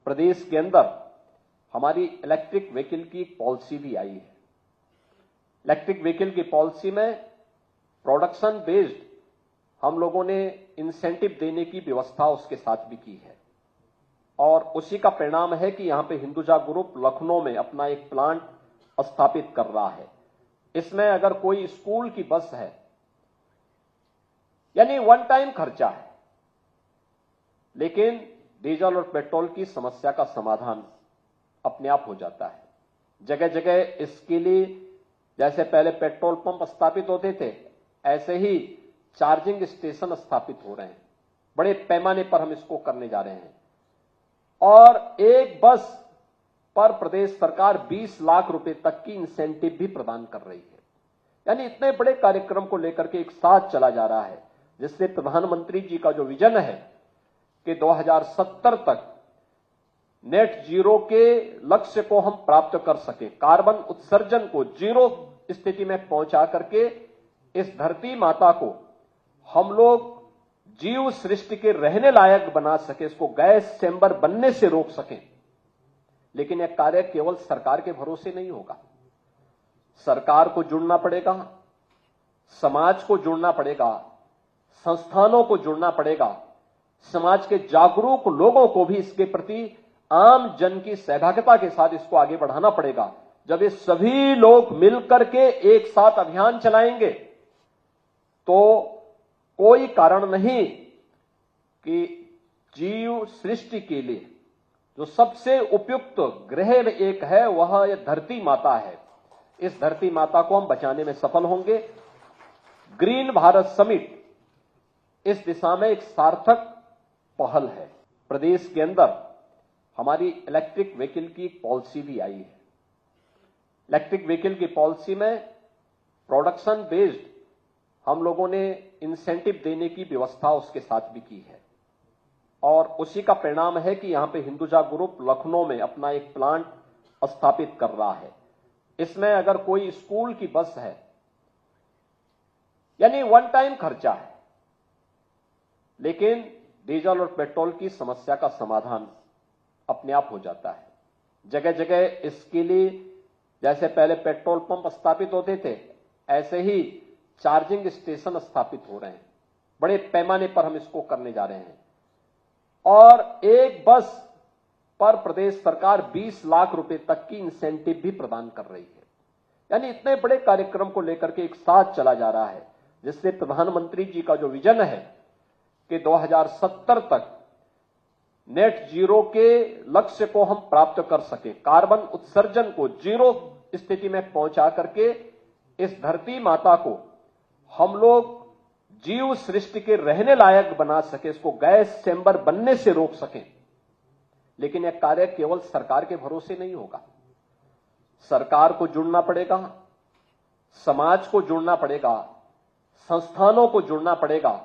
प्रदेश के अंदर हमारी इलेक्ट्रिक व्हीकल की एक पॉलिसी भी आई है। इलेक्ट्रिक व्हीकल की पॉलिसी में प्रोडक्शन बेस्ड हम लोगों ने इंसेंटिव देने की व्यवस्था उसके साथ भी की है और उसी का परिणाम है कि यहां पे हिंदुजा ग्रुप लखनऊ में अपना एक प्लांट स्थापित कर रहा है। इसमें अगर कोई स्कूल की बस है, यानी वन टाइम खर्चा है, लेकिन डीजल और पेट्रोल की समस्या का समाधान अपने आप हो जाता है। जगह जगह इसके लिए जैसे पहले पेट्रोल पंप स्थापित होते थे, ऐसे ही चार्जिंग स्टेशन स्थापित हो रहे हैं। बड़े पैमाने पर हम इसको करने जा रहे हैं और एक बस पर प्रदेश सरकार 20 लाख रुपए तक की इंसेंटिव भी प्रदान कर रही है। यानी इतने बड़े कार्यक्रम को लेकर के एक साथ चला जा रहा है, जिससे प्रधानमंत्री जी का जो विजन है कि 2070 तक नेट जीरो के लक्ष्य को हम प्राप्त कर सके, कार्बन उत्सर्जन को जीरो स्थिति में पहुंचा करके इस धरती माता को हम लोग जीव सृष्टि के रहने लायक बना सके, इसको गैस चैम्बर बनने से रोक सकें। लेकिन यह कार्य केवल सरकार के भरोसे नहीं होगा। सरकार को जुड़ना पड़ेगा, समाज को जुड़ना पड़ेगा, संस्थानों को जुड़ना पड़ेगा, समाज के जागरूक लोगों को भी इसके प्रति आम जन की सहभागिता के साथ इसको आगे बढ़ाना पड़ेगा। जब ये सभी लोग मिलकर के एक साथ अभियान चलाएंगे तो कोई कारण नहीं कि जीव सृष्टि के लिए जो सबसे उपयुक्त ग्रह में एक है वह यह धरती माता है। इस धरती माता को हम बचाने में सफल होंगे। ग्रीन भारत समिट इस दिशा में एक सार्थक पहल है। प्रदेश के अंदर हमारी इलेक्ट्रिक व्हीकल की एक पॉलिसी भी आई है। इलेक्ट्रिक व्हीकल की पॉलिसी में प्रोडक्शन बेस्ड हम लोगों ने इंसेंटिव देने की व्यवस्था उसके साथ भी की है और उसी का परिणाम है कि यहां पे हिंदुजा ग्रुप लखनऊ में अपना एक प्लांट स्थापित कर रहा है। इसमें अगर कोई स्कूल की बस है, यानी वन टाइम खर्चा है, लेकिन डीजल और पेट्रोल की समस्या का समाधान अपने आप हो जाता है। जगह जगह इसके लिए जैसे पहले पेट्रोल पंप स्थापित होते थे, ऐसे ही चार्जिंग स्टेशन स्थापित हो रहे हैं। बड़े पैमाने पर हम इसको करने जा रहे हैं और एक बस पर प्रदेश सरकार 20 लाख रुपए तक की इंसेंटिव भी प्रदान कर रही है। यानी इतने बड़े कार्यक्रम को लेकर के एक साथ चला जा रहा है, जिससे प्रधानमंत्री जी का जो विजन है कि 2070 तक नेट जीरो के लक्ष्य को हम प्राप्त कर सके, कार्बन उत्सर्जन को जीरो स्थिति में पहुंचा करके इस धरती माता को हम लोग जीव सृष्टि के रहने लायक बना सके, इसको गैस चैम्बर बनने से रोक सकें। लेकिन यह कार्य केवल सरकार के भरोसे नहीं होगा। सरकार को जुड़ना पड़ेगा, समाज को जुड़ना पड़ेगा, संस्थानों को जुड़ना पड़ेगा,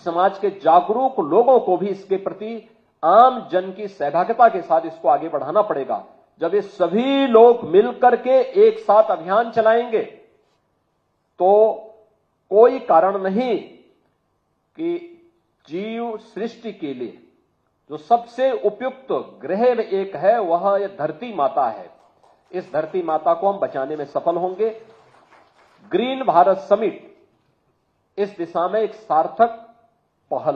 समाज के जागरूक लोगों को भी इसके प्रति आम जन की सहभागिता के साथ इसको आगे बढ़ाना पड़ेगा। जब ये सभी लोग मिलकर के एक साथ अभियान चलाएंगे तो कोई कारण नहीं कि जीव सृष्टि के लिए जो सबसे उपयुक्त ग्रह में एक है वह यह धरती माता है। इस धरती माता को हम बचाने में सफल होंगे। ग्रीन भारत समिट इस दिशा में एक सार्थक पहल है।